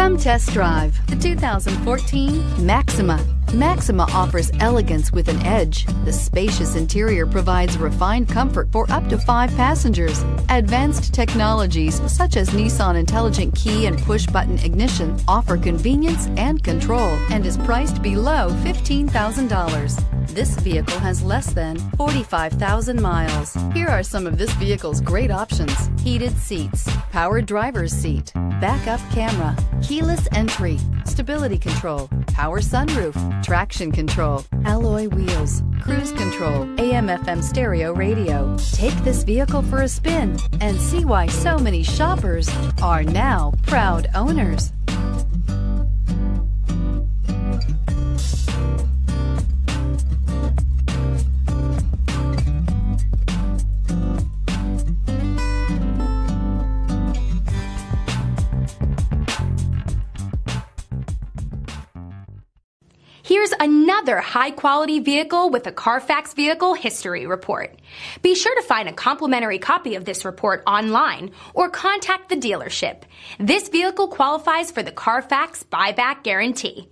Come test drive the 2014 Maxima. Maxima offers elegance with an edge. The spacious interior provides refined comfort for up to 5 passengers. Advanced technologies such as Nissan Intelligent Key and Push-Button Ignition offer convenience and control and is priced below $15,000. This vehicle has less than 45,000 miles. Here are some of this vehicle's great options: heated seats, power driver's seat, backup camera, keyless entry, stability control, power sunroof, traction control, alloy wheels, cruise control, AM/FM stereo radio. Take this vehicle for a spin and see why so many shoppers are now proud owners. Here's another high-quality vehicle with a Carfax Vehicle History Report. Be sure to find a complimentary copy of this report online or contact the dealership. This vehicle qualifies for the Carfax Buyback Guarantee.